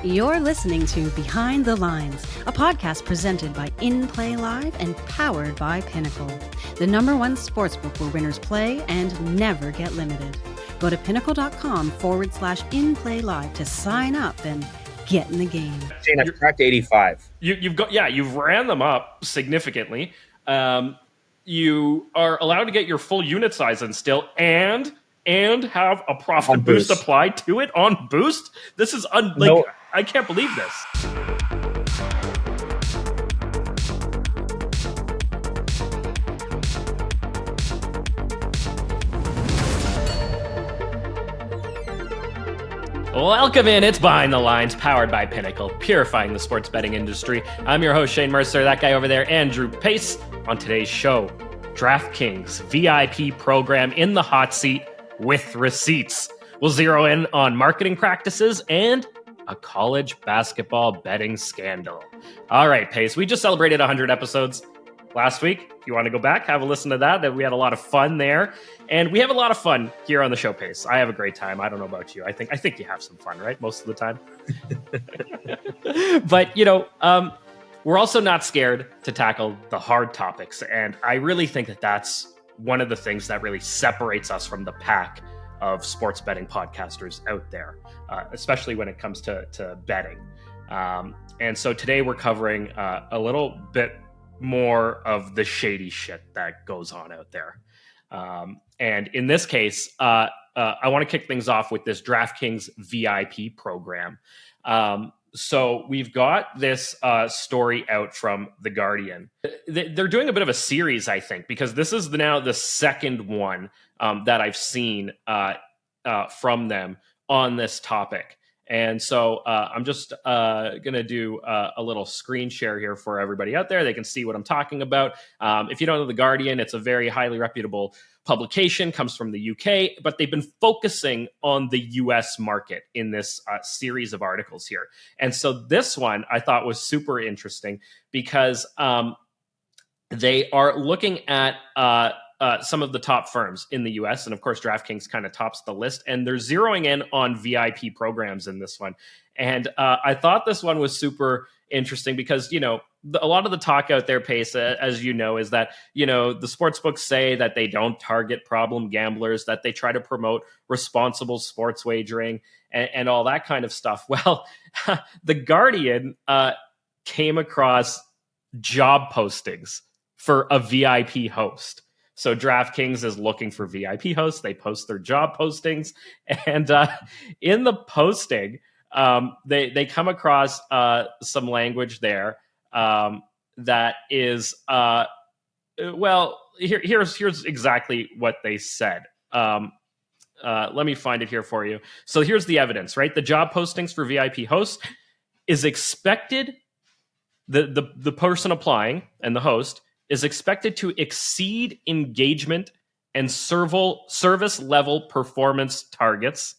You're listening to Behind the Lines, a podcast presented by In Play Live and powered by Pinnacle, the #1 sportsbook where winners play and never get limited. Go to pinnacle.com/InPlayLive to sign up and get in the game. Shane, I've cracked 85. You've ran them up significantly. You are allowed to get your full unit size in still and have a profit boost applied to it on Boost. This is I can't believe this. Welcome in. It's Behind the Lines, powered by Pinnacle, purifying the sports betting industry. I'm your host, Shane Mercer. That guy over there, Andrew Pace. On today's show, DraftKings VIP Program in the hot seat with receipts. We'll zero in on marketing practices and a college basketball betting scandal. All right, Pace, we just celebrated 100 episodes last week. If you want to go back, have a listen to that. We had a lot of fun there. And we have a lot of fun here on the show, Pace. I have a great time. I don't know about you. I think you have some fun, right? Most of the time. But, we're also not scared to tackle the hard topics. And I really think that that's one of the things that really separates us from the pack of sports betting podcasters out there, especially when it comes to betting. And so today we're covering a little bit more of the shady shit that goes on out there. And in this case, I want to kick things off with this DraftKings VIP program. So we've got this story out from The Guardian. They're doing a bit of a series, I think, because this is now the second one that I've seen from them on this topic. And so I'm just going to do a little screen share here for everybody out there. They can see what I'm talking about. If you don't know The Guardian, it's a very highly reputable publication, comes from the UK, but they've been focusing on the US market in this series of articles here. And so this one I thought was super interesting because they are looking at some of the top firms in the US. And of course, DraftKings kind of tops the list. And they're zeroing in on VIP programs in this one. And I thought this one was super interesting because, a lot of the talk out there, Pace, as you know, is that, the sportsbooks say that they don't target problem gamblers, that they try to promote responsible sports wagering and all that kind of stuff. Well, The Guardian came across job postings for a VIP host. So DraftKings is looking for VIP hosts. They post their job postings. And in the posting, they come across some language there that is, here's exactly what they said. Let me find it here for you. So here's the evidence, right? The job postings for VIP hosts is expected, the person applying and the host is expected to exceed engagement and service level performance targets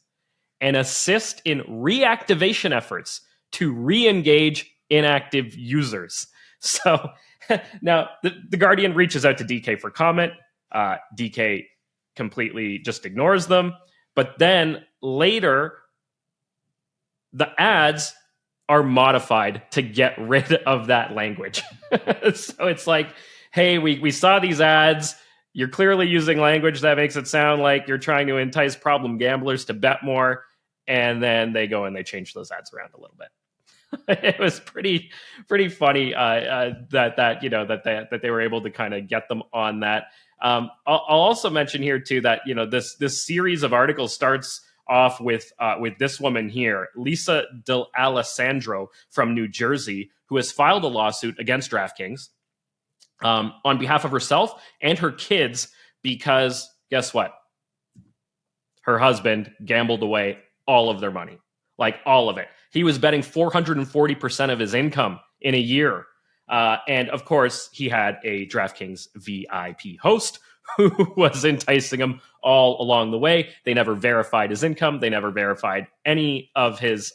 and assist in reactivation efforts to re-engage inactive users. So now the Guardian reaches out to DK for comment. DK completely just ignores them. But then later, the ads are modified to get rid of that language. So it's like, hey, we saw these ads. You're clearly using language that makes it sound like you're trying to entice problem gamblers to bet more. And then they go and they change those ads around a little bit. It was pretty funny that they were able to kind of get them on that. I'll also mention here too that this series of articles starts off with this woman here, Lisa Del Alessandro from New Jersey, who has filed a lawsuit against DraftKings on behalf of herself and her kids because guess what? Her husband gambled away all of their money, like all of it. He was betting 440% of his income in a year. And of course, he had a DraftKings VIP host who was enticing him all along the way. They never verified his income. They never verified any of his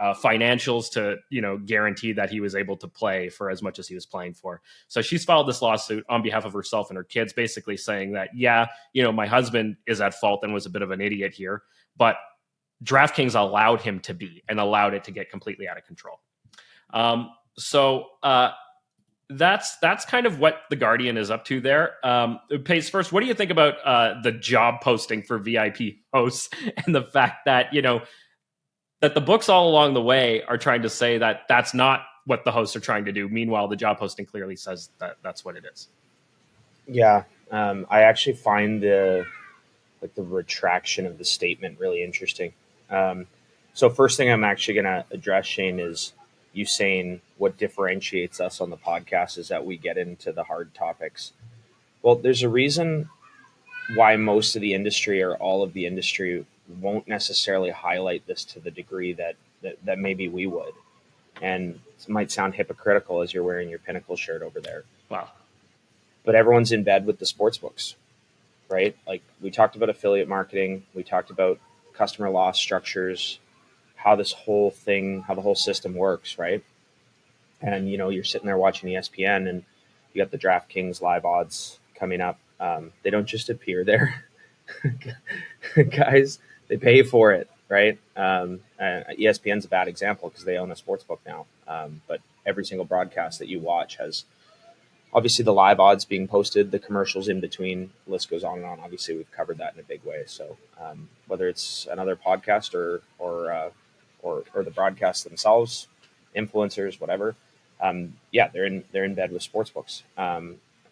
financials to, guarantee that he was able to play for as much as he was playing for. So she's filed this lawsuit on behalf of herself and her kids, basically saying that, my husband is at fault and was a bit of an idiot here, but DraftKings allowed him to be and allowed it to get completely out of control. That's kind of what The Guardian is up to there. Pace, first, what do you think about the job posting for VIP hosts and the fact that, that the books all along the way are trying to say that that's not what the hosts are trying to do. Meanwhile, the job posting clearly says that that's what it is. Yeah. I actually find the retraction of the statement really interesting. So first thing I'm actually going to address, Shane, is you saying what differentiates us on the podcast is that we get into the hard topics. Well, there's a reason why most of the industry or all of the industry won't necessarily highlight this to the degree that maybe we would. And it might sound hypocritical as you're wearing your Pinnacle shirt over there. Wow. But everyone's in bed with the sportsbooks, right? Like we talked about affiliate marketing. We talked about customer loss structures, how the whole system works, right? And, you're sitting there watching ESPN and you got the DraftKings live odds coming up. They don't just appear there. Guys, they pay for it, right? ESPN's a bad example because they own a sportsbook now. But every single broadcast that you watch has obviously the live odds being posted, the commercials in between, the list goes on and on. Obviously, we've covered that in a big way. So whether it's another podcast or the broadcasts themselves, influencers, whatever, they're in bed with sportsbooks.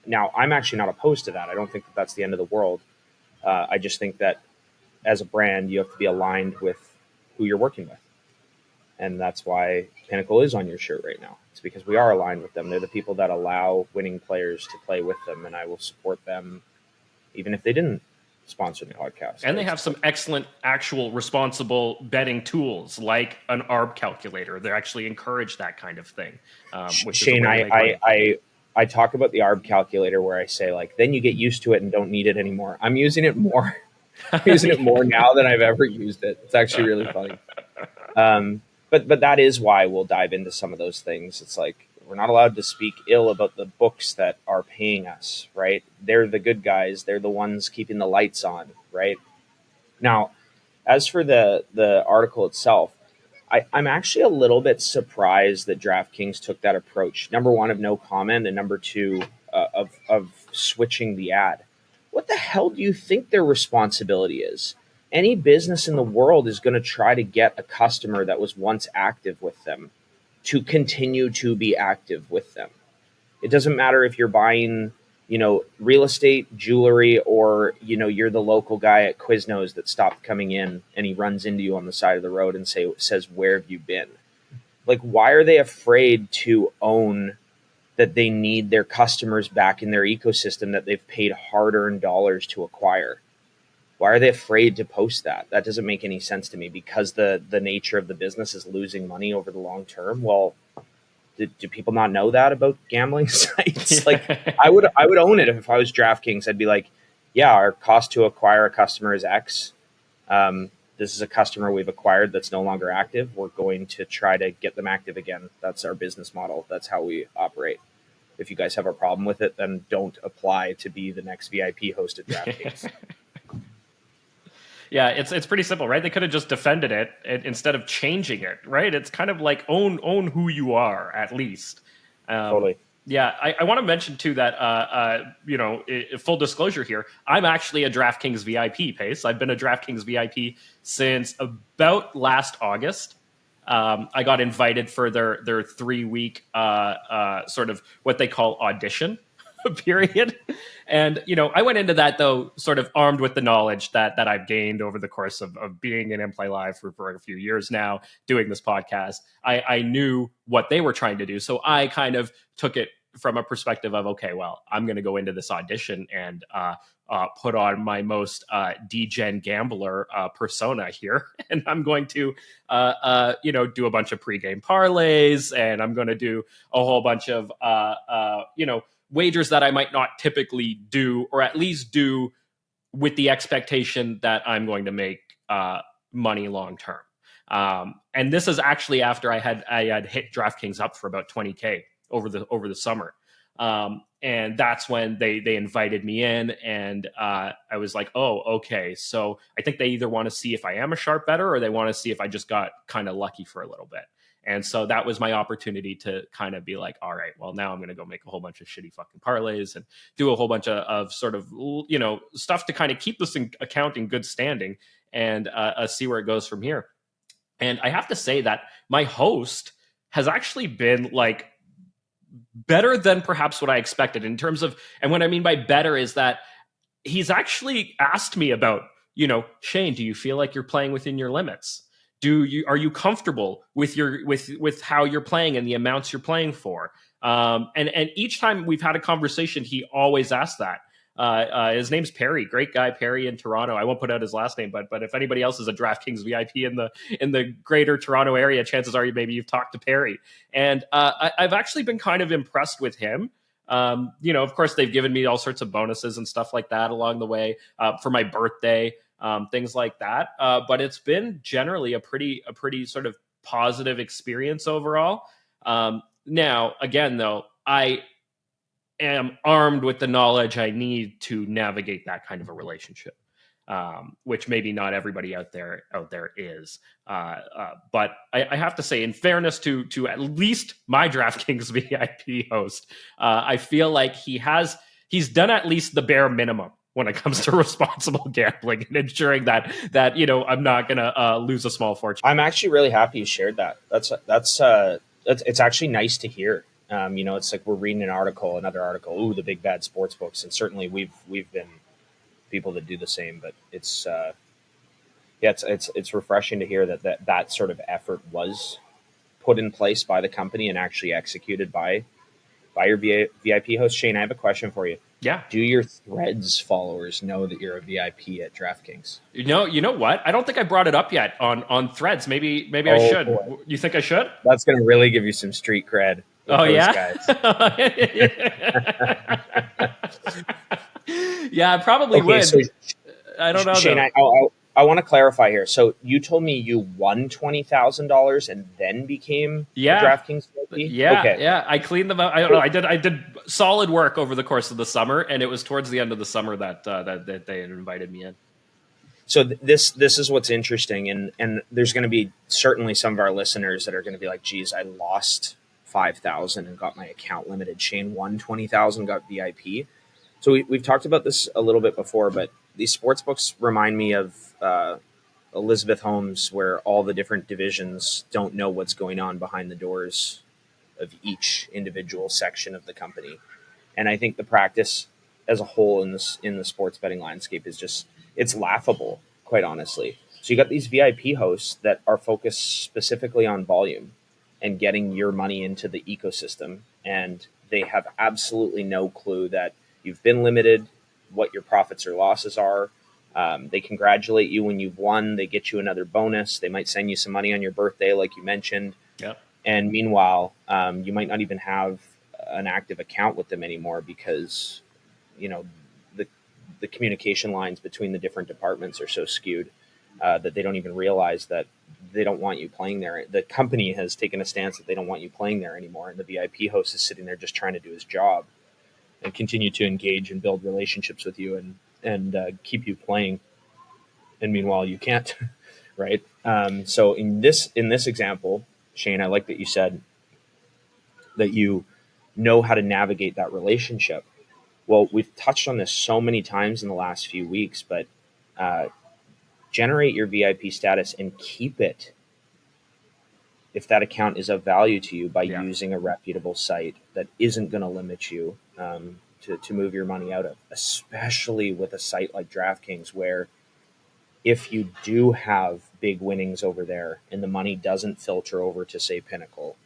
Now, I'm actually not opposed to that. I don't think that that's the end of the world. I just think that as a brand, you have to be aligned with who you're working with. And that's why Pinnacle is on your shirt right now. It's because we are aligned with them. They're the people that allow winning players to play with them, and I will support them even if they didn't sponsor the podcast. And they have some excellent, actual, responsible betting tools like an ARB calculator. They actually encourage that kind of thing. Shane, I talk about the ARB calculator where I say, then you get used to it and don't need it anymore. I'm using it more. I'm using it more now than I've ever used it. It's actually really funny. But that is why we'll dive into some of those things. It's like we're not allowed to speak ill about the books that are paying us, right? They're the good guys. They're the ones keeping the lights on, right? Now, as for the article itself, I'm actually a little bit surprised that DraftKings took that approach. Number one, of no comment, and number two, of switching the ad. What the hell do you think their responsibility is? Any business in the world is going to try to get a customer that was once active with them to continue to be active with them. It doesn't matter if you're buying, real estate, jewelry, or, you're the local guy at Quiznos that stopped coming in and he runs into you on the side of the road and says, "Where have you been?" Why are they afraid to own that they need their customers back in their ecosystem that they've paid hard-earned dollars to acquire? Why are they afraid to post that? That doesn't make any sense to me, because the nature of the business is losing money over the long term. Well, do people not know that about gambling sites? I would own it if I was DraftKings. I'd be like, yeah, our cost to acquire a customer is X. This is a customer we've acquired that's no longer active. We're going to try to get them active again. That's our business model. That's how we operate. If you guys have a problem with it, then don't apply to be the next VIP host at DraftKings. Yeah, it's pretty simple, right? They could have just defended it instead of changing it, right? It's kind of like own who you are, at least. Totally. Yeah, I want to mention too that full disclosure here, I'm actually a DraftKings VIP, Pace. I've been a DraftKings VIP since about last August. I got invited for their 3-week sort of what they call audition period. And, I went into that, though, sort of armed with the knowledge that I've gained over the course of being in Play Live for a few years now, doing this podcast. I knew what they were trying to do. So I kind of took it from a perspective of, okay, well, I'm going to go into this audition and put on my most degen gambler persona here. And I'm going to, do a bunch of pregame parlays, and I'm going to do a whole bunch of, wagers that I might not typically do, or at least do with the expectation that I'm going to make money long term. And this is actually after I had hit DraftKings up for about $20K over the summer. And that's when they invited me in, and I was like, oh, okay. So I think they either want to see if I am a sharp bettor, or they want to see if I just got kind of lucky for a little bit. And so that was my opportunity to kind of be like, all right, well, now I'm going to go make a whole bunch of shitty fucking parlays and do a whole bunch of sort of, stuff to kind of keep this account in good standing and see where it goes from here. And I have to say that my host has actually been like better than perhaps what I expected in terms of, and what I mean by better is that he's actually asked me about, Shane, do you feel like you're playing within your limits? Are you comfortable with with how you're playing and the amounts you're playing for? And each time we've had a conversation, he always asks that. His name's Perry, great guy, Perry in Toronto. I won't put out his last name, but if anybody else is a DraftKings VIP in the greater Toronto area, chances are maybe you've talked to Perry. And I've actually been kind of impressed with him. Of course, they've given me all sorts of bonuses and stuff like that along the way for my birthday. Things like that. But it's been generally a pretty sort of positive experience overall. Now, again, though, I am armed with the knowledge I need to navigate that kind of a relationship, which maybe not everybody out there is. But I have to say, in fairness to at least my DraftKings VIP host, I feel like he's done at least the bare minimum when it comes to responsible gambling and ensuring that I'm not going to lose a small fortune. I'm actually really happy you shared that. That's it's actually nice to hear. It's like we're reading another article. Ooh, the big bad sports books, and certainly we've been people that do the same. But it's refreshing to hear that sort of effort was put in place by the company and actually executed by your VIP host. Shane, I have a question for you. Yeah. Do your Threads followers know that you're a VIP at DraftKings? You know what? I don't think I brought it up yet on Threads. Maybe I should. Boy. You think I should? That's going to really give you some street cred. Oh, yeah? Yeah, I probably would. So, I don't know. Shane, I want to clarify here. So you told me you won $20,000 and then became a DraftKings VIP? Yeah, okay. Yeah. I cleaned them out. I don't know. I did solid work over the course of the summer, and it was towards the end of the summer that they had invited me in. So this is what's interesting, and there's going to be certainly some of our listeners that are going to be like, "Geez, I lost $5,000 and got my account limited. Shane won $20,000, got VIP." So we've talked about this a little bit before, but these sports books remind me of Elizabeth Holmes, where all the different divisions don't know what's going on behind the doors of each individual section of the company. And I think the practice as a whole in the sports betting landscape is just, it's laughable, quite honestly. So you got these VIP hosts that are focused specifically on volume and getting your money into the ecosystem, and they have absolutely no clue that you've been limited, what your profits or losses are. They congratulate you when you've won. They get you another bonus. They might send you some money on your birthday, like you mentioned. Yep. And meanwhile, you might not even have an active account with them anymore because, the communication lines between the different departments are so skewed that they don't even realize that they don't want you playing there. The company has taken a stance that they don't want you playing there anymore. And the VIP host is sitting there just trying to do his job and continue to engage and build relationships with you and keep you playing. And meanwhile, you can't, right? So in this example, Shane, I like that you said that you know how to navigate that relationship. Well, we've touched on this so many times in the last few weeks, but generate your VIP status and keep it if that account is of value to you by using a reputable site that isn't going to limit you to move your money out of, especially with a site like DraftKings, where if you do have big winnings over there and the money doesn't filter over to, say, Pinnacle,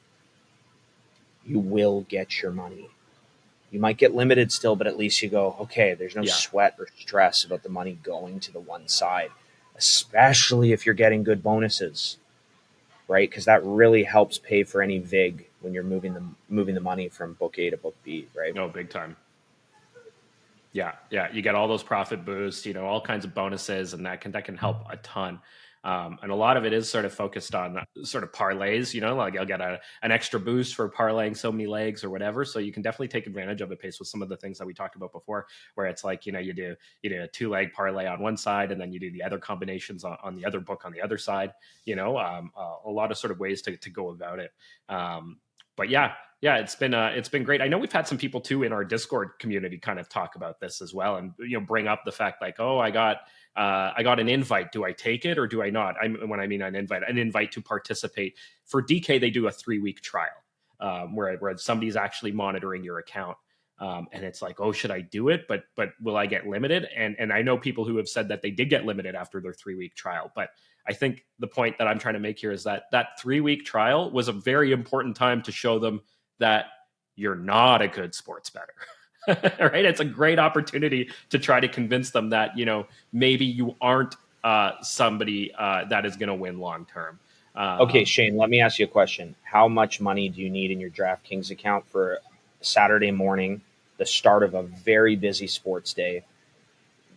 you will get your money. You might get limited still, but at least you go, okay, there's no sweat or stress about the money going to the one side, especially if you're getting good bonuses, right? Because that really helps pay for any VIG when you're moving the money from book A to book B, right? No, big time. Yeah. You get all those profit boosts, all kinds of bonuses, and that can help a ton. And a lot of it is sort of focused on sort of parlays, like I'll get an extra boost for parlaying so many legs or whatever. So you can definitely take advantage of it based with some of the things that we talked about before, where it's like, you do a 2-leg parlay on one side, and then you do the other combinations on the other book on the other side, a lot of sort of ways to go about it. But yeah, it's been great. I know we've had some people too in our Discord community kind of talk about this as well, and bring up the fact like, oh, I got an invite. Do I take it or do I not? When I mean an invite to participate. For DK, they do a 3-week trial where somebody's actually monitoring your account. And it's like, oh, should I do it? But will I get limited? And I know people who have said that they did get limited after their 3-week trial. But I think the point that I'm trying to make here is that 3-week trial was a very important time to show them that you're not a good sports bettor. Right? It's a great opportunity to try to convince them that, maybe you aren't somebody that is going to win long term. Okay, Shane, let me ask you a question. How much money do you need in your DraftKings account for Saturday morning, the start of a very busy sports day,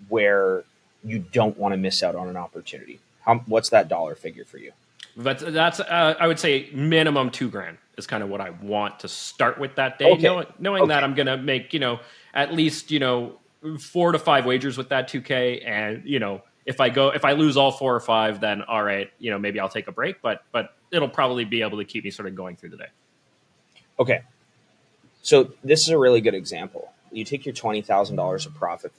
where you don't want to miss out on an opportunity? What's that dollar figure for you? That's I would say minimum $2,000 is kind of what I want to start with that day. Okay. Knowing that I'm going to make, at least, 4 to 5 wagers with that 2K. And, if I lose all 4 or 5, then all right, maybe I'll take a break, but it'll probably be able to keep me sort of going through the day. Okay. So this is a really good example. You take your $20,000 of profit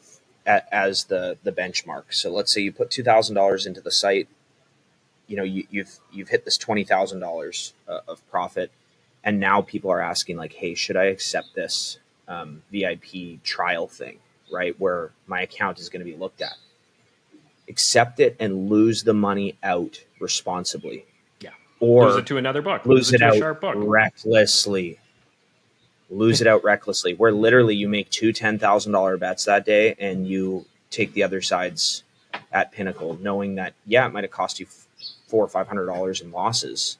as the benchmark. So let's say you put $2,000 into the site. You've hit this $20,000 of profit, and now people are asking like, hey, should I accept this VIP trial thing, right? Where my account is going to be looked at. Accept it and lose the money out responsibly. Yeah. Or lose it to another book. Lose it to out a sharp book. recklessly. Lose it out recklessly, where literally you make 2 $10,000 bets that day and you take the other sides at Pinnacle, knowing that, yeah, it might have cost you $400 or $500 in losses,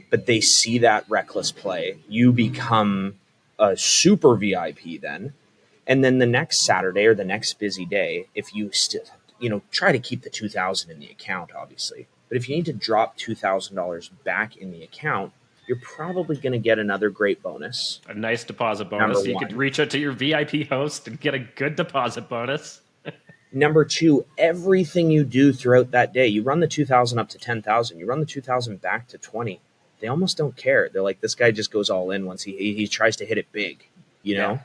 but they see that reckless play. You become a super VIP then. And then the next Saturday or the next busy day, if you still, try to keep the $2,000 in the account, obviously, but if you need to drop $2,000 back in the account, you're probably going to get another great bonus. A nice deposit bonus. You could reach out to your VIP host and get a good deposit bonus. Number 2, everything you do throughout that day, you run the 2,000 up to 10,000, you run the 2,000 back to 20. They almost don't care. They're like, this guy just goes all in once he tries to hit it big, know?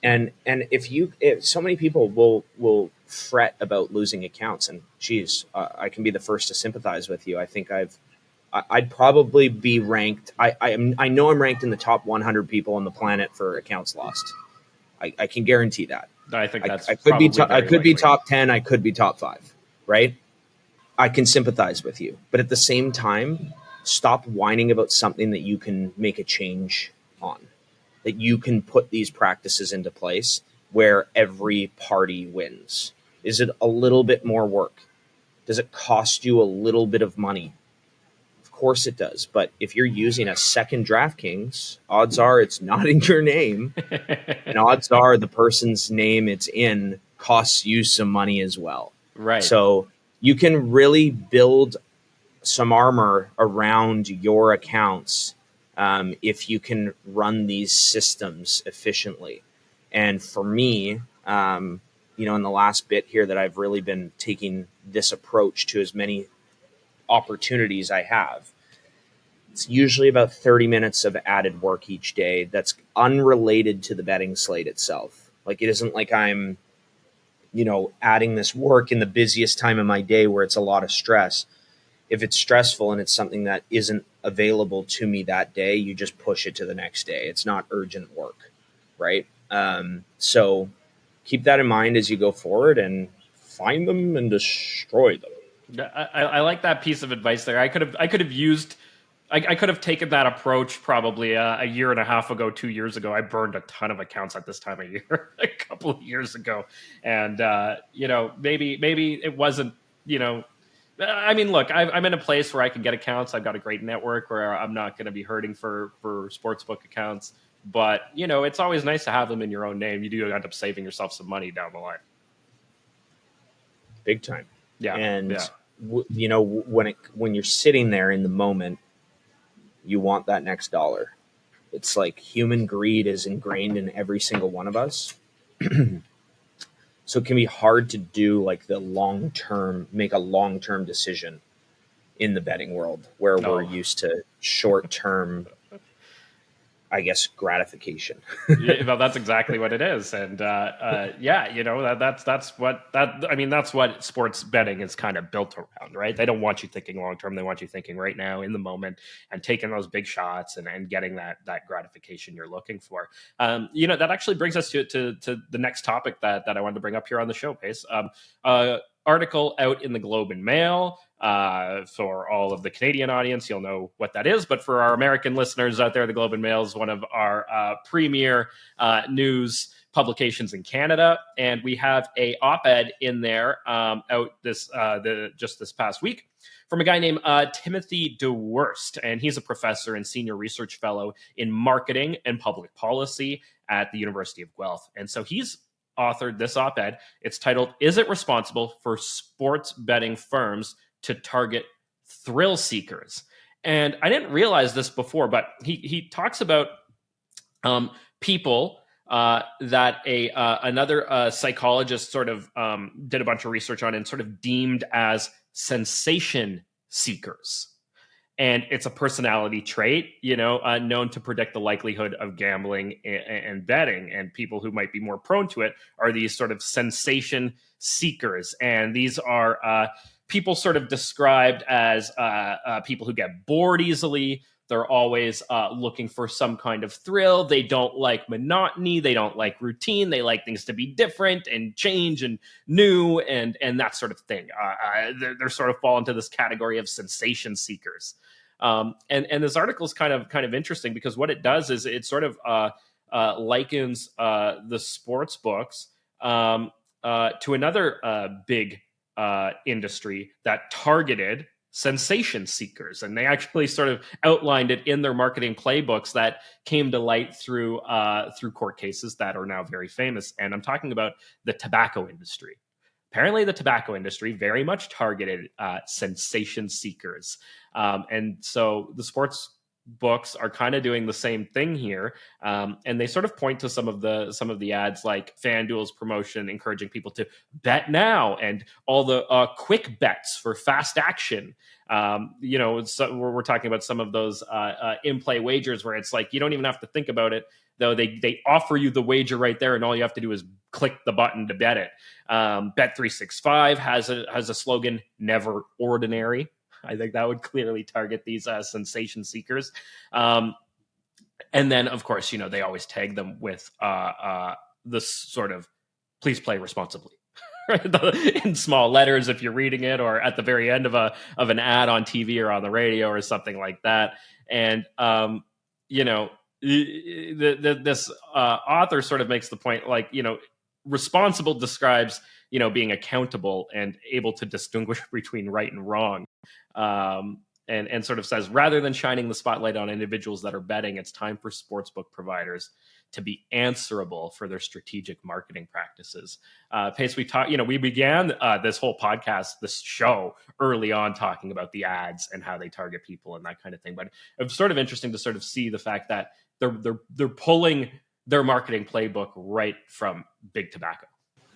And if so many people will fret about losing accounts, and geez, I can be the first to sympathize with you. I think I'd probably be ranked. I know I'm ranked in the top 100 people on the planet for accounts lost. I can guarantee that. I think that's I could be top 10. I could be top 5. Right? I can sympathize with you, but at the same time, stop whining about something that you can make a change on. That you can put these practices into place where every party wins. Is it a little bit more work? Does it cost you a little bit of money? Of course it does. But if you're using a second DraftKings, odds are it's not in your name. And odds are the person's name it's in costs you some money as well. Right. So you can really build some armor around your accounts if you can run these systems efficiently. And for me, in the last bit here that I've really been taking this approach to as many opportunities I have, it's usually about 30 minutes of added work each day that's unrelated to the betting slate itself. Like, it isn't like I'm, adding this work in the busiest time of my day where it's a lot of stress. If it's stressful and it's something that isn't available to me that day, you just push it to the next day. It's not urgent work, right? So keep that in mind as you go forward and find them and destroy them. I like that piece of advice there. I could have taken that approach probably a year and a half ago, 2 years ago. I burned a ton of accounts at this time of year a couple of years ago. And, maybe it wasn't, I mean, look, I'm in a place where I can get accounts. I've got a great network where I'm not going to be hurting for sportsbook accounts. But, it's always nice to have them in your own name. You do end up saving yourself some money down the line. Big time. Yeah. And, when you're sitting there in the moment, you want that next dollar. It's like human greed is ingrained in every single one of us. So it can be hard to do like make a long-term decision in the betting world where we're used to short-term, I guess, gratification. Well, that's exactly what it is, and that's what sports betting is kind of built around, right? They don't want you thinking long term; they want you thinking right now, in the moment, and taking those big shots and getting that gratification you're looking for. That actually brings us to the next topic that I wanted to bring up here on the show, Pace. Article out in the Globe and Mail. For all of the Canadian audience, you'll know what that is. But for our American listeners out there, the Globe and Mail is one of our premier news publications in Canada. And we have a op-ed in there out this past week from a guy named Timothy DeWurst. And he's a professor and senior research fellow in marketing and public policy at the University of Guelph. And so he's authored this op-ed. It's titled, "Is it responsible for sports betting firms to target thrill seekers?" And I didn't realize this before, but he talks about people that another psychologist sort of did a bunch of research on and sort of deemed as sensation seekers. And it's a personality trait, known to predict the likelihood of gambling and betting. And people who might be more prone to it are these sort of sensation seekers. And these are people sort of described as people who get bored easily. They're always looking for some kind of thrill. They don't like monotony. They don't like routine. They like things to be different and change and new and that sort of thing. They're sort of fall into this category of sensation seekers. And this article is kind of interesting because what it does is it sort of likens the sports books to another big industry that targeted sensation seekers, and they actually sort of outlined it in their marketing playbooks that came to light through court cases that are now very famous. And I'm talking about the tobacco industry. Apparently, the tobacco industry very much targeted sensation seekers, and so the sports books are kind of doing the same thing here, and they sort of point to some of the ads, like FanDuel's promotion encouraging people to bet now, and all the quick bets for fast action. So we're talking about some of those in-play wagers where it's like you don't even have to think about it. Though they offer you the wager right there, and all you have to do is click the button to bet it. Bet365 has a slogan, "Never Ordinary." I think that would clearly target these sensation seekers. And then, of course, they always tag them with this sort of "please play responsibly." in small letters if you're reading it, or at the very end of an ad on TV or on the radio or something like that. And this author sort of makes the point, like, responsible describes, being accountable and able to distinguish between right and wrong. And sort of says, rather than shining the spotlight on individuals that are betting, it's time for sportsbook providers to be answerable for their strategic marketing practices. Pace, we began this whole podcast, this show, early on talking about the ads and how they target people and that kind of thing. But it's sort of interesting to sort of see the fact that they're pulling their marketing playbook right from big tobacco.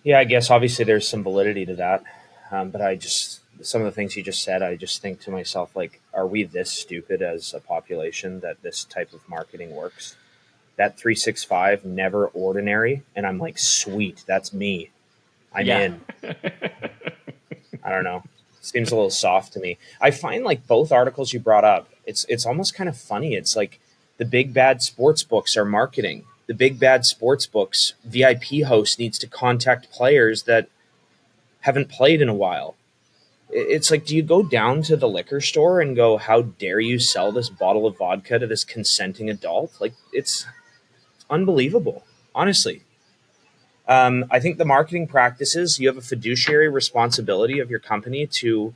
Yeah, I guess obviously there's some validity to that. But some of the things you just said, I just think to myself, like, are we this stupid as a population that this type of marketing works? Bet365, "Never Ordinary." And I'm like, sweet, that's me. I'm in. I don't know. Seems a little soft to me. I find like both articles you brought up, it's almost kind of funny. It's like the big bad sports books are marketing. The big bad sports books VIP host needs to contact players that haven't played in a while. It's like, do you go down to the liquor store and go, "How dare you sell this bottle of vodka to this consenting adult?" Like, it's unbelievable, honestly. I think the marketing practices, you have a fiduciary responsibility of your company to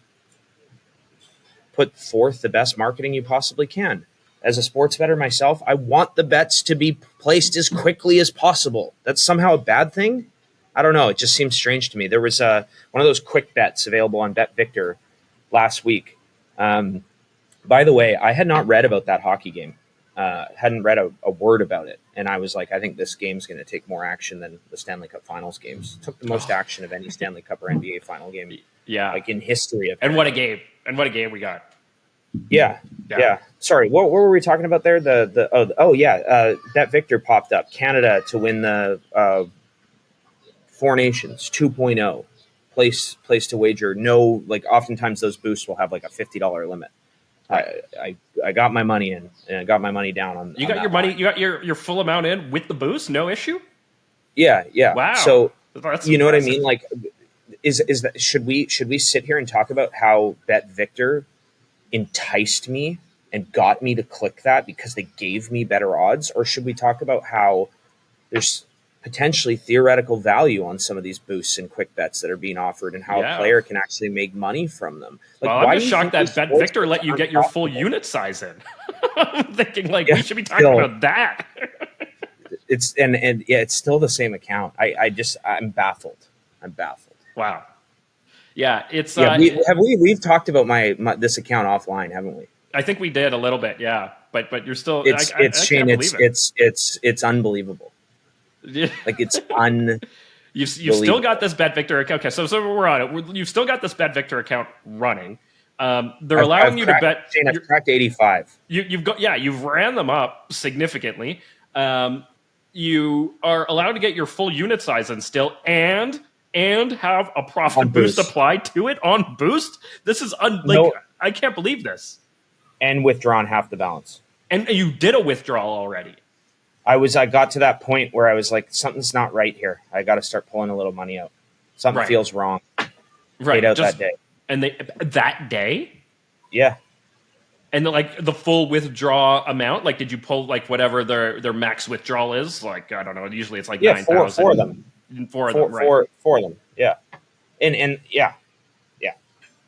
put forth the best marketing you possibly can. As a sports bettor myself, I want the bets to be placed as quickly as possible. That's somehow a bad thing? I don't know. It just seems strange to me. There was one of those quick bets available on BetVictor last week. By the way, I had not read about that hockey game. Hadn't read a word about it. And I was like, I think this game's going to take more action than the Stanley Cup Finals games. It took the most action of any Stanley Cup or NBA final game, like in history. And what a game! And what a game we got! Yeah. Sorry, what were we talking about there? Bet Victor popped up. Canada to win the Four Nations 2.0 place to wager. No, like oftentimes those boosts will have like a $50 limit. I got my money in, and I got my money down on. You got your money. You got your full amount in with the boost, no issue. Yeah. Wow. So that's you know impressive. what I mean? Like, is that should we sit here and talk about how Bet Victor enticed me and got me to click that because they gave me better odds, or should we talk about how there's potentially theoretical value on some of these boosts and quick bets that are being offered, and how a player can actually make money from them? Like, well, I'm just shocked that Bet Victor let you get your full unit size in. I'm thinking like we should be talking about that. It's still the same account. I'm baffled. Wow. Yeah, it's we've talked about my this account offline, haven't we? I think we did a little bit, yeah. But you're still it's unbelievable. Like it's You've still got this Bet Victor account. Okay, so we're on it. You've still got this Bet Victor account running. They're allowing you to bet. Shane, I've cracked 85. You've ran them up significantly. You are allowed to get your full unit size in still, and have a profit boost applied to it on boost. This is I can't believe this. And withdrawn half the balance. And you did a withdrawal already. I got to that point where I was like, something's not right here. I got to start pulling a little money out. Something feels wrong. Right. Paid out that day. And that day? Yeah. And the full withdraw amount, like, did you pull like whatever their max withdrawal is? Like, I don't know. Usually it's like 9,000. Four of them. Four of them. Yeah. And yeah.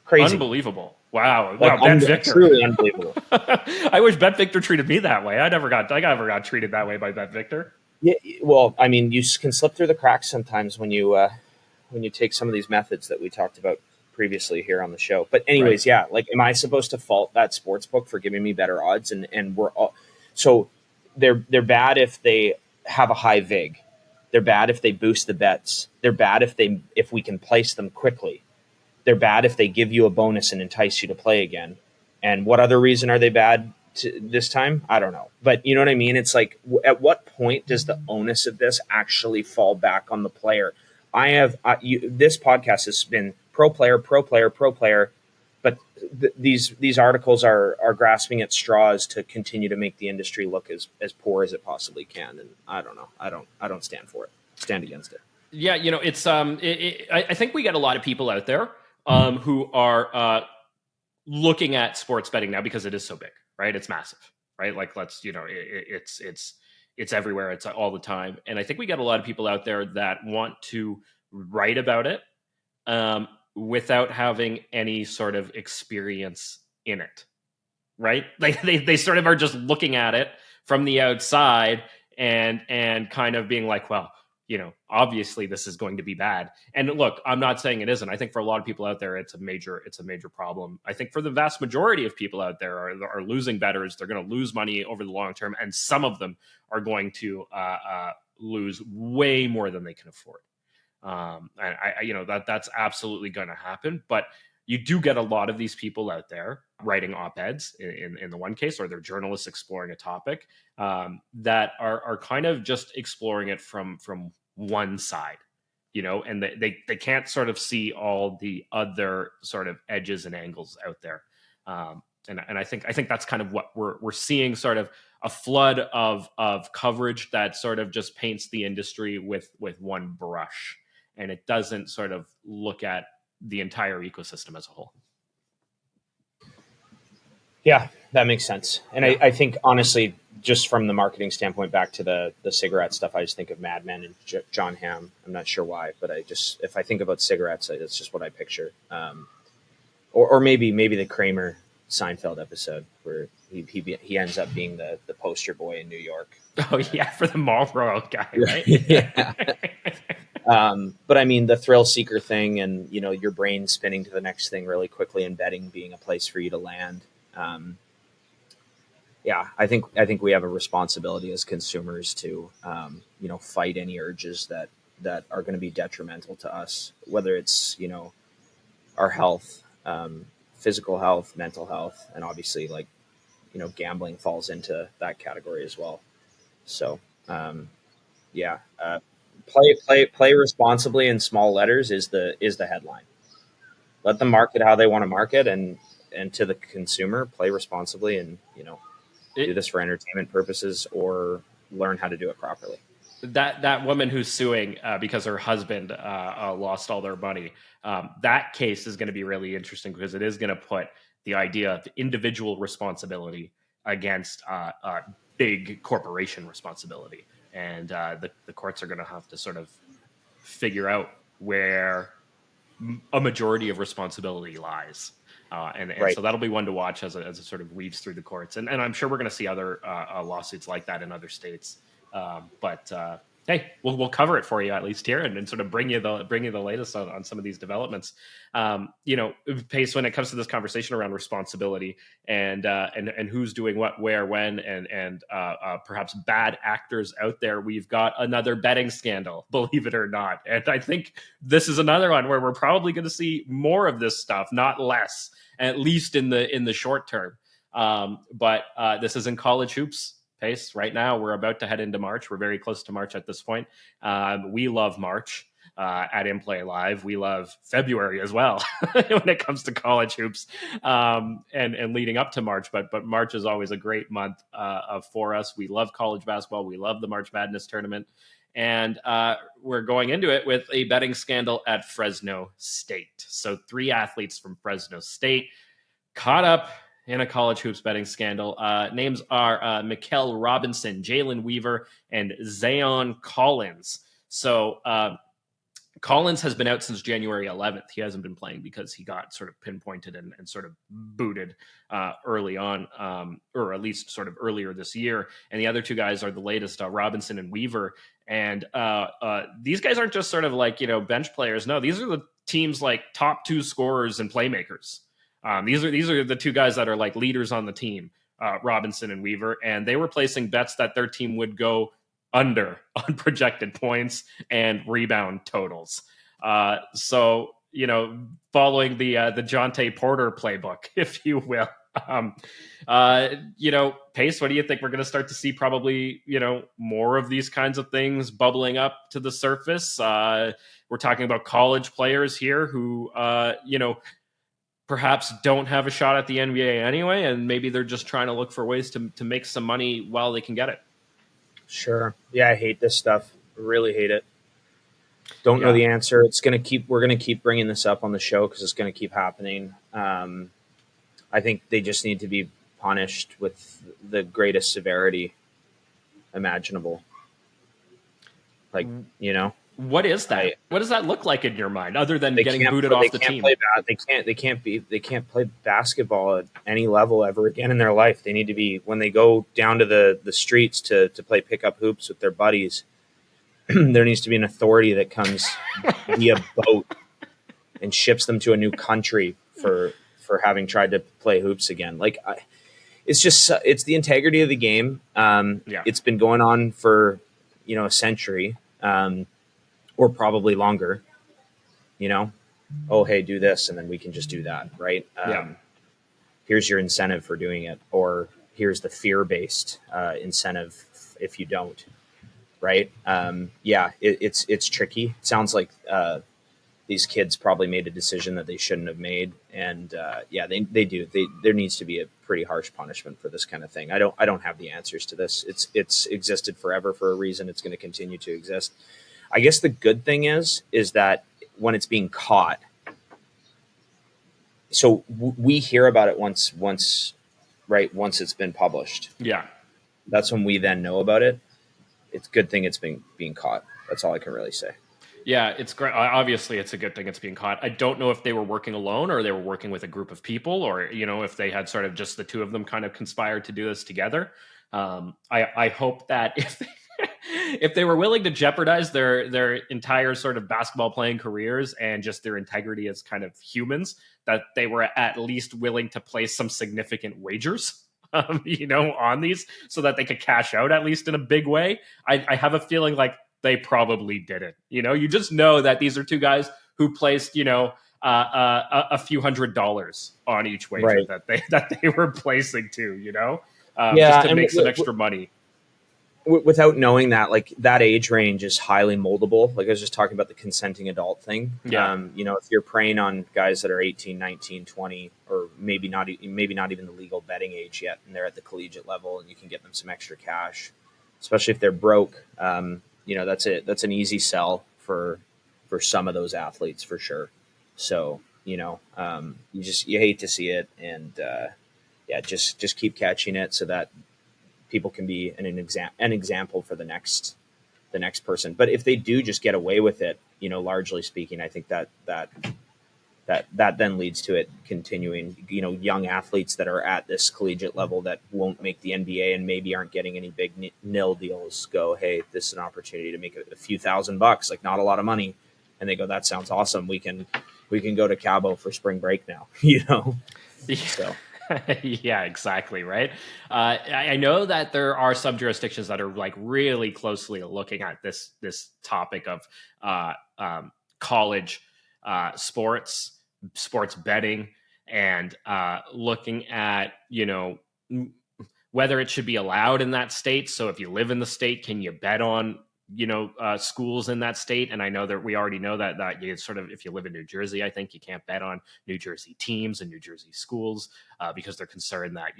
Crazy. Unbelievable. Wow. Bet Victor. Truly unbelievable. I wish Bet Victor treated me that way. I never got treated that way by Bet Victor. Yeah. Well, I mean, you can slip through the cracks sometimes when you take some of these methods that we talked about previously here on the show. But anyways, yeah, like, am I supposed to fault that sportsbook for giving me better odds? And we're all, so they're bad if they have a high vig. They're bad if they boost the bets. They're bad if we can place them quickly. They're bad if they give you a bonus and entice you to play again. And what other reason are they bad this time? I don't know. But you know what I mean? It's like, at what point does the onus of this actually fall back on the player? This podcast has been pro player, but these articles are grasping at straws to continue to make the industry look as poor as it possibly can. And I don't know. I don't stand for it. Stand against it. Yeah, it's I think we get a lot of people out there who are looking at sports betting now because it is so big, right? It's massive, right? Like, it's everywhere. It's all the time. And I think we get a lot of people out there that want to write about it without having any sort of experience in it, right? Like they sort of are just looking at it from the outside and kind of being like, well, obviously this is going to be bad. And look, I'm not saying it isn't. I think for a lot of people out there, it's a major problem. I think for the vast majority of people out there are losing bettors. They're going to lose money over the long term. And some of them are going to lose way more than they can afford. And that's absolutely going to happen. But you do get a lot of these people out there writing op-eds in the one case, or they're journalists exploring a topic that are kind of just exploring it from one side, and they can't sort of see all the other sort of edges and angles out there. And I think that's kind of what we're seeing, sort of a flood of coverage that sort of just paints the industry with one brush, and it doesn't sort of look at the entire ecosystem as a whole. Yeah, that makes sense. And yeah. I think, honestly, just from the marketing standpoint, back to the cigarette stuff, I just think of Mad Men and John Hamm. I'm not sure why, but if I think about cigarettes, that's just what I picture. Or maybe the Kramer Seinfeld episode where he ends up being the poster boy in New York. Oh yeah, for the Marlboro guy, right? Yeah. But I mean, the thrill seeker thing, and your brain spinning to the next thing really quickly, and betting being a place for you to land. Yeah, I think we have a responsibility as consumers to fight any urges that are going to be detrimental to us, whether it's our health, physical health, mental health, and obviously gambling falls into that category as well. So yeah, play responsibly in small letters is the headline. Let them market how they want to market, and to the consumer, play responsibly, and do this for entertainment purposes, or learn how to do it properly. That woman who's suing because her husband lost all their money, that case is going to be really interesting, because it is going to put the idea of individual responsibility against big corporation responsibility. And the courts are going to have to sort of figure out where a majority of responsibility lies. And Right. So that'll be one to watch as it sort of weaves through the courts. And I'm sure we're going to see other lawsuits like that in other states. But hey, we'll cover it for you at least here, and sort of bring you the latest on some of these developments. Pace, when it comes to this conversation around responsibility and who's doing what, where, when, and perhaps bad actors out there, we've got another betting scandal, believe it or not. And I think this is another one where we're probably going to see more of this stuff, not less, at least in the short term. But this is in college hoops. Pace. Right now, we're about to head into March. We're very close to March at this point. We love March at In Play Live. We love February as well when it comes to college hoops and leading up to March. But March is always a great month for us. We love college basketball. We love the March Madness tournament. And we're going into it with a betting scandal at Fresno State. So 3 athletes from Fresno State caught up in a college hoops betting scandal. Names are Mikel Robinson, Jalen Weaver, and Zion Collins. So Collins has been out since January 11th. He hasn't been playing because he got sort of pinpointed and sort of booted early on, or at least sort of earlier this year. And the other 2 guys are the latest, Robinson and Weaver. And these guys aren't just sort of bench players. No, these are the team's top 2 scorers and playmakers. These are the 2 guys that are leaders on the team, Robinson and Weaver, and they were placing bets that their team would go under on projected points and rebound totals. So following the Jonte Porter playbook, if you will. Pace, what do you think? We're going to start to see probably more of these kinds of things bubbling up to the surface. We're talking about college players here who perhaps don't have a shot at the NBA anyway, and maybe they're just trying to look for ways to make some money while they can get it. Sure. Yeah, I hate this stuff. Really hate it. Don't know the answer. We're going to keep bringing this up on the show because it's going to keep happening. I think they just need to be punished with the greatest severity imaginable. What is that? What does that look like in your mind, other than getting booted off the team? They can't play basketball at any level ever again in their life. They need to be, when they go down to the streets to play pickup hoops with their buddies, there needs to be an authority that comes via boat and ships them to a new country for having tried to play hoops again. It's the integrity of the game. It's been going on for a century. Or probably longer, oh, hey, do this, and then we can just do that, right? Here's your incentive for doing it, or here's the fear-based incentive if you don't, right? It's tricky. It sounds like these kids probably made a decision that they shouldn't have made, and they do. There needs to be a pretty harsh punishment for this kind of thing. I don't have the answers to this. It's existed forever for a reason. It's going to continue to exist. I guess the good thing is that when it's being caught, so we hear about it once it's been published. Yeah, that's when we then know about it. It's a good thing it's being caught. That's all I can really say. Yeah, it's great. Obviously, it's a good thing it's being caught. I don't know if they were working alone or they were working with a group of people, or if they had sort of just the 2 of them kind of conspired to do this together. I hope that if they were willing to jeopardize their entire sort of basketball playing careers and just their integrity as kind of humans, that they were at least willing to place some significant wagers, on these so that they could cash out at least in a big way. I have a feeling like they probably didn't. You just know that these are two guys who placed, a few $100s on each wager Right. that they were placing too, Yeah, just to make some extra money. Without knowing that, like, that age range is highly moldable. Like I was just talking about the consenting adult thing. Yeah. If you're preying on guys that are 18, 19, 20, or maybe not even the legal betting age yet, and they're at the collegiate level, and you can get them some extra cash, especially if they're broke. That's it. That's an easy sell for some of those athletes for sure. So, you hate to see it, and just keep catching it so that people can be an example for the next person. But if they do just get away with it, largely speaking, I think that then leads to it continuing. Young athletes that are at this collegiate level that won't make the NBA and maybe aren't getting any big nil deals go, hey, this is an opportunity to make a few $1,000, like not a lot of money, and they go, that sounds awesome. We can go to Cabo for spring break now. So. Yeah, exactly. Right. I know that there are some jurisdictions that are like really closely looking at this topic of college sports betting, and looking at whether it should be allowed in that state. So if you live in the state, can you bet on schools in that state? And I know that we already know that you sort of, if you live in New Jersey, I think you can't bet on New Jersey teams and New Jersey schools because they're concerned that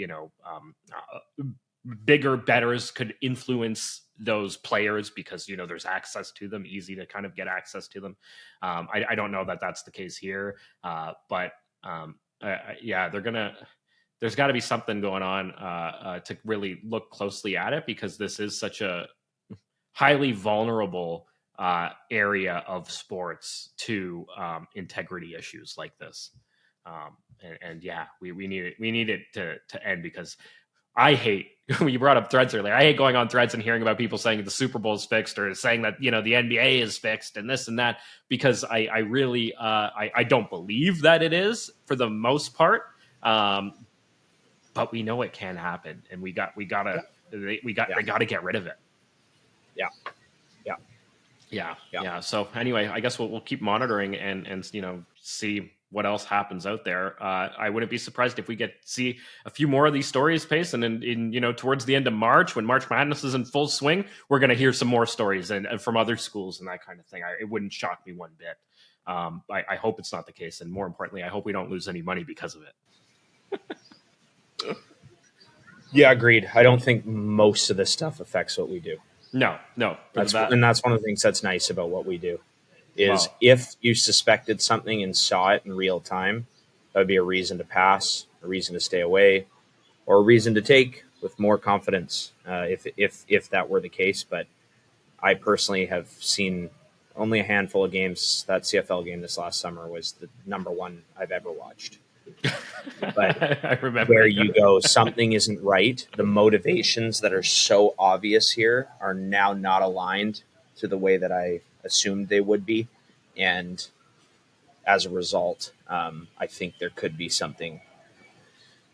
bigger bettors could influence those players because there's access to them, easy to kind of get access to them. I don't know that that's the case here, but there's got to be something going on to really look closely at it, because this is such a highly vulnerable area of sports to integrity issues like this. We need it to end, because I hate, when you brought up threads earlier, I hate going on threads and hearing about people saying the Super Bowl is fixed, or saying that, the NBA is fixed and this and that, because I really, I don't believe that it is for the most part. But we know it can happen, and they got to get rid of it. Yeah. So anyway, I guess we'll keep monitoring and see what else happens out there. I wouldn't be surprised if we see a few more of these stories, Pace, and in towards the end of March, when March Madness is in full swing, we're going to hear some more stories and from other schools and that kind of thing. It wouldn't shock me one bit. I hope it's not the case, and more importantly, I hope we don't lose any money because of it. Yeah, agreed. I don't think most of this stuff affects what we do. No. And that's one of the things that's nice about what we do is if you suspected something and saw it in real time, that would be a reason to pass, a reason to stay away, or a reason to take with more confidence if that were the case. But I personally have seen only a handful of games. That CFL game this last summer was the number one I've ever watched. But I remember where you go, something isn't right. The motivations that are so obvious here are now not aligned to the way that I assumed they would be. And as a result, I think there could be something,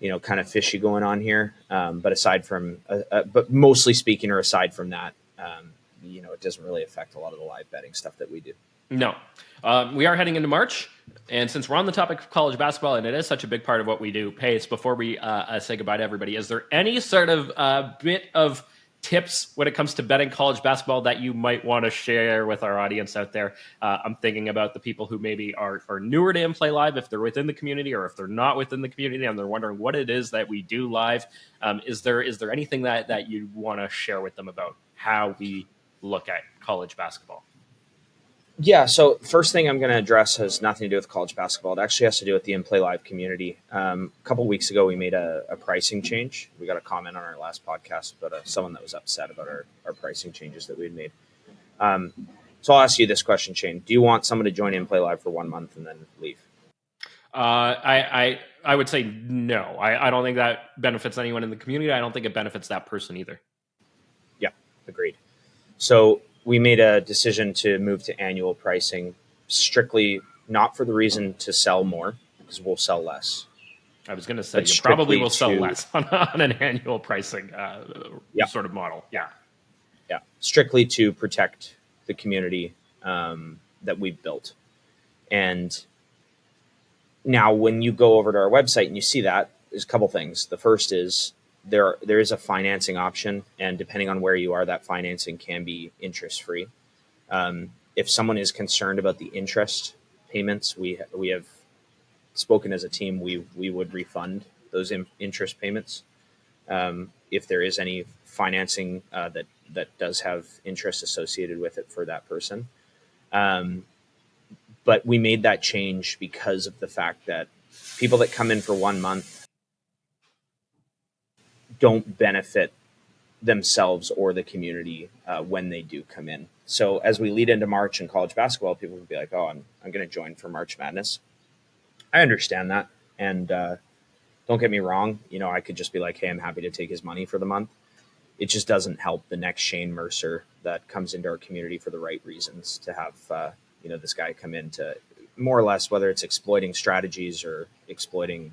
kind of fishy going on here. But aside from, but mostly speaking, or aside from that, it doesn't really affect a lot of the live betting stuff that we do. No. We are heading into March, and since we're on the topic of college basketball, and it is such a big part of what we do, Pace, before we say goodbye to everybody, is there any sort of bit of tips when it comes to betting college basketball that you might want to share with our audience out there? I'm thinking about the people who maybe are newer to In Play Live, if they're within the community or if they're not within the community and they're wondering what it is that we do live. Is there anything that you want to share with them about how we look at college basketball? Yeah, so first thing I'm going to address has nothing to do with college basketball. It actually has to do with the In Play Live community. A couple of weeks ago, we made a pricing change. We got a comment on our last podcast about someone that was upset about our pricing changes that we had made. So I'll ask you this question, Shane. Do you want someone to join In Play Live for 1 month and then leave? I would say no. I don't think that benefits anyone in the community. I don't think it benefits that person either. Yeah, agreed. So we made a decision to move to annual pricing, strictly not for the reason to sell more, because we'll sell less. I was going to say But you probably will strictly sell less on an annual pricing sort of model. Yeah. Yeah, strictly to protect the community that we've built. And now when you go over to our website and you see that, there's a couple things. The first is there is a financing option, and depending on where you are, that financing can be interest free. If someone is concerned about the interest payments, we have spoken as a team. We would refund those interest payments if there is any financing that does have interest associated with it for that person. But we made that change because of the fact that people that come in for 1 month don't benefit themselves or the community when they do come in. So as we lead into March and college basketball, people will be like, "Oh, I'm going to join for March Madness." I understand that, and don't get me wrong. I could just be like, "Hey, I'm happy to take his money for the month." It just doesn't help the next Shane Mercer that comes into our community for the right reasons to have this guy come in to more or less, whether it's exploiting strategies or exploiting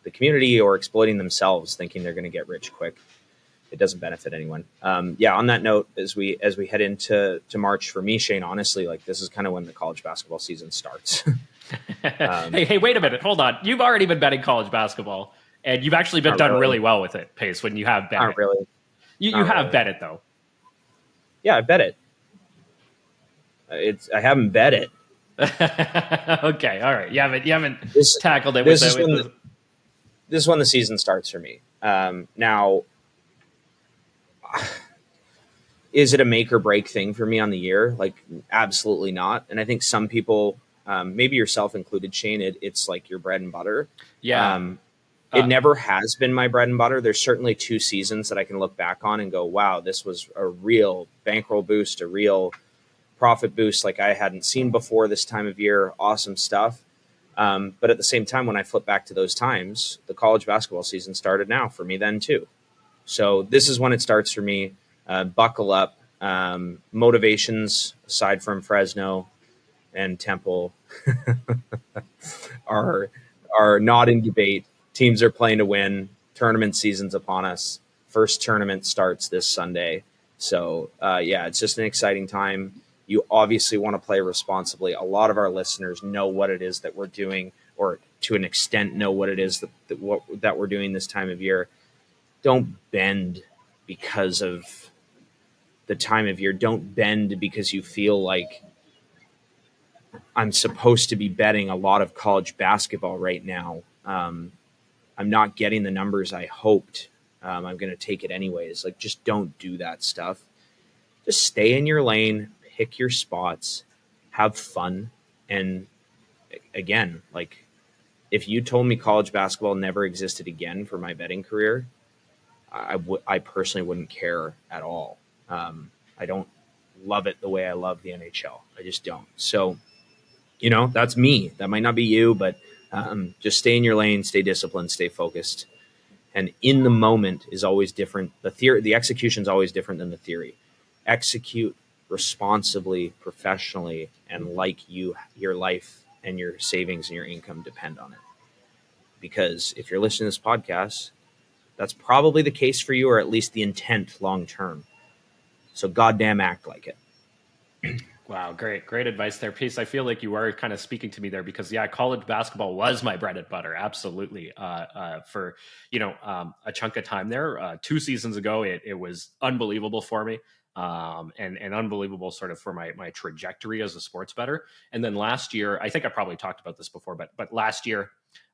the community or exploiting themselves, thinking they're going to get rich quick. It doesn't benefit anyone. On that note, as we head into March, for me, Shane, honestly, like this is kind of when the college basketball season starts. Hey, wait a minute. Hold on. You've already been betting college basketball, and you've actually been done really well with it, Pace, when you have bet Not it. really. You have bet it, though. Yeah, I bet it. I haven't bet it. Okay, all right. You haven't tackled it. This is when the season starts for me. Now, is it a make or break thing for me on the year? Like, absolutely not. And I think some people, maybe yourself included, Shane, it's like your bread and butter. Yeah. It never has been my bread and butter. There's certainly 2 seasons that I can look back on and go, wow, this was a real bankroll boost, a real profit boost like I hadn't seen before this time of year. Awesome stuff. But at the same time, when I flip back to those times, the college basketball season started now for me then too. So this is when it starts for me. Buckle up. Motivations, aside from Fresno and Temple, are not in debate. Teams are playing to win. Tournament season's upon us. First tournament starts this Sunday. So, it's just an exciting time. You obviously want to play responsibly. A lot of our listeners know what it is that we're doing, or to an extent know what it is that we're doing this time of year. Don't bend because of the time of year. Don't bend because you feel like I'm supposed to be betting a lot of college basketball right now. I'm not getting the numbers I hoped. I'm going to take it anyways. Like, just don't do that stuff. Just stay in your lane, pick your spots, have fun. And again, like, if you told me college basketball never existed again for my betting career, I personally wouldn't care at all. I don't love it the way I love the NHL. I just don't. So, that's me. That might not be you, but just stay in your lane, stay disciplined, stay focused. And in the moment is always different. The execution is always different than the theory. Execute responsibly, professionally, and like your life and your savings and your income depend on it. Because if you're listening to this podcast, that's probably the case for you, or at least the intent long term. So goddamn act like it. Wow, great advice there, Pace. I feel like you are kind of speaking to me there because, college basketball was my bread and butter, absolutely. For a chunk of time there, 2 seasons ago, it was unbelievable for me, and unbelievable sort of for my trajectory as a sports bettor. And then last year, I think I probably talked about this before, but last year,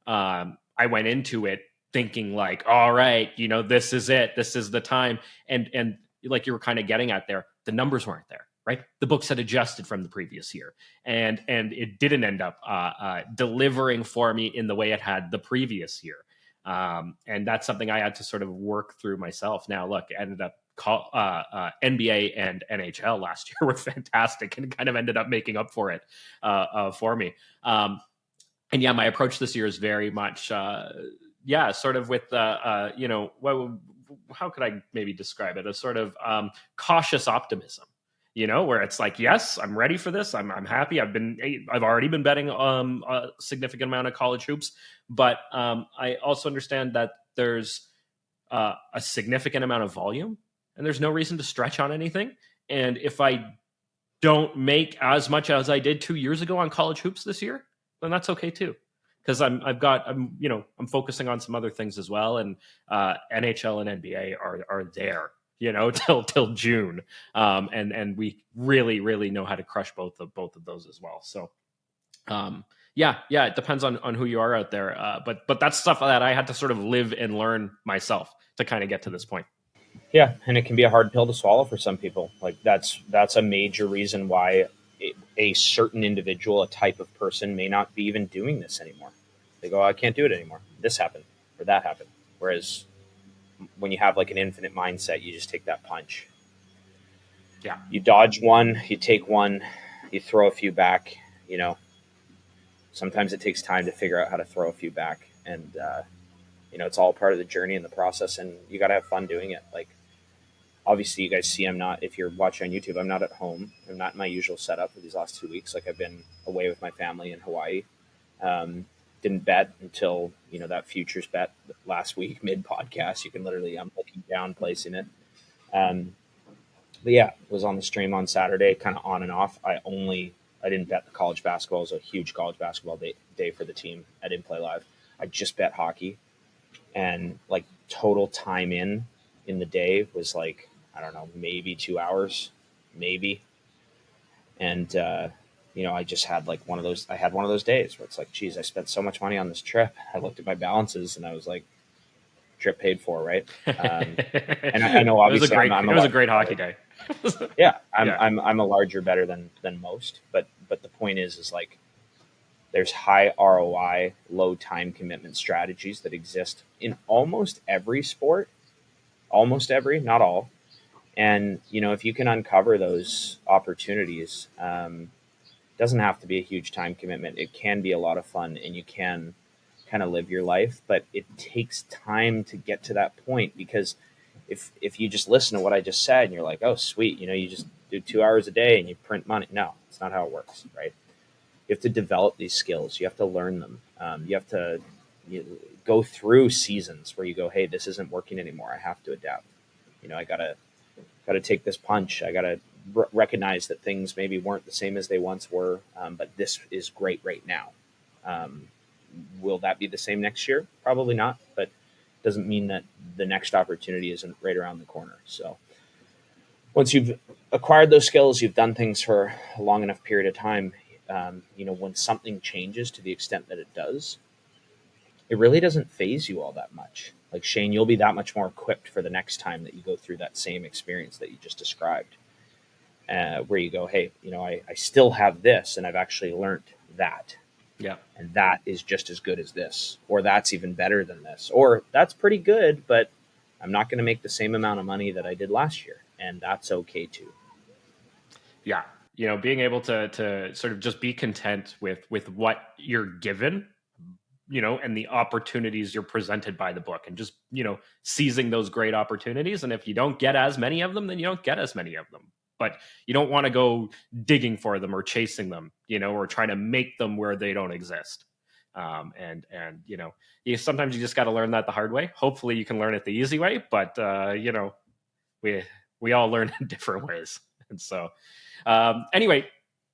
I went into it thinking like, all right, this is it, this is the time, and like you were kind of getting at there, the numbers weren't there. Right, the books had adjusted from the previous year, and it didn't end up delivering for me in the way it had the previous year, and that's something I had to sort of work through myself. Now, look, I ended up NBA and NHL last year were fantastic, and kind of ended up making up for it for me. And my approach this year is very much sort of with how could I maybe describe it? A sort of cautious optimism. where it's like, yes, I'm ready for this. I'm happy. I've already been betting a significant amount of college hoops, but I also understand that there's a significant amount of volume, and there's no reason to stretch on anything. And if I don't make as much as I did 2 years ago on college hoops this year, then that's okay too. Because I'm focusing on some other things as well, and NHL and NBA are there, till June, and we really know how to crush both of those as well. So, it depends on who you are out there, but that's stuff that I had to sort of live and learn myself to kind of get to this point. Yeah, and it can be a hard pill to swallow for some people. Like that's a major reason why a certain individual, a type of person, may not be even doing this anymore. They go, I can't do it anymore. This happened or that happened. Whereas when you have like an infinite mindset, you just take that punch. Yeah. You dodge one, you take one, you throw a few back, Sometimes it takes time to figure out how to throw a few back. And, it's all part of the journey and the process, and you got to have fun doing it. Like, obviously you guys see, if you're watching on YouTube, I'm not at home. I'm not in my usual setup for these last 2 weeks. Like, I've been away with my family in Hawaii. Didn't bet until, that futures bet last week, mid podcast. You can literally, I'm looking down, placing it. But yeah, was on the stream on Saturday, kind of on and off. I didn't bet the college basketball. It was a huge college basketball day for the team. I didn't play live. I just bet hockey, and like total time in the day was like, I don't know, maybe 2 hours, maybe. And, I just had like one of those days where it's like, geez, I spent so much money on this trip. I looked at my balances and I was like, trip paid for, right? And I know obviously it was a great hockey day. Yeah. I'm a larger better than most, but the point is like, there's high ROI, low time commitment strategies that exist in almost every sport, not all. And, if you can uncover those opportunities, doesn't have to be a huge time commitment. It can be a lot of fun, and you can kind of live your life, but it takes time to get to that point, because if you just listen to what I just said and you're like, oh, sweet, you just do 2 hours a day and you print money. No, it's not how it works, right? You have to develop these skills. You have to learn them. You have to go through seasons where you go, hey, this isn't working anymore. I have to adapt. I gotta take this punch. I gotta recognize that things maybe weren't the same as they once were, but this is great right now. Will that be the same next year? Probably not, but it doesn't mean that the next opportunity isn't right around the corner. So once you've acquired those skills, you've done things for a long enough period of time, when something changes to the extent that it does, it really doesn't faze you all that much. Like, Shane, you'll be that much more equipped for the next time that you go through that same experience that you just described, where you go, hey, I still have this, and I've actually learned that. Yeah. And that is just as good as this, or that's even better than this, or that's pretty good, but I'm not going to make the same amount of money that I did last year. And that's okay too. Yeah. Being able to sort of just be content with what you're given, and the opportunities you're presented by the book, and just, seizing those great opportunities. And if you don't get as many of them, then you don't get as many of them. But you don't want to go digging for them or chasing them, or trying to make them where they don't exist. And sometimes you just got to learn that the hard way. Hopefully you can learn it the easy way, but we all learn in different ways. And so, anyway,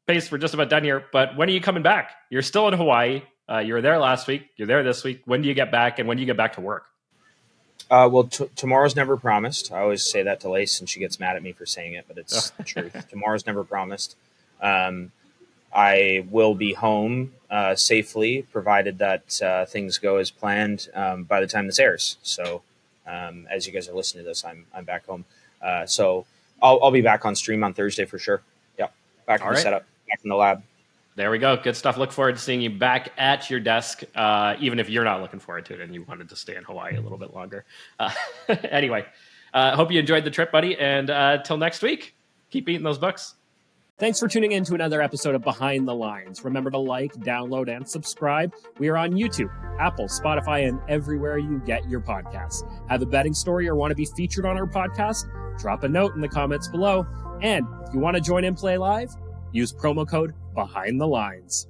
Pace, we're just about done here, but when are you coming back? You're still in Hawaii. You were there last week. You're there this week. When do you get back, and when do you get back to work? Well, tomorrow's never promised. I always say that to Lace, and she gets mad at me for saying it, but it's the truth. Tomorrow's never promised. I will be home safely, provided that things go as planned by the time this airs. So as you guys are listening to this, I'm back home. So I'll be back on stream on Thursday for sure. Yeah, back in the setup, back in the lab. There we go. Good stuff. Look forward to seeing you back at your desk, even if you're not looking forward to it and you wanted to stay in Hawaii a little bit longer. Anyway, hope you enjoyed the trip, buddy. And till next week, keep eating those books. Thanks for tuning in to another episode of Behind the Lines. Remember to like, download, and subscribe. We are on YouTube, Apple, Spotify, and everywhere you get your podcasts. Have a betting story or want to be featured on our podcast? Drop a note in the comments below. And if you want to join In Play Live, use promo code Behind the Lines.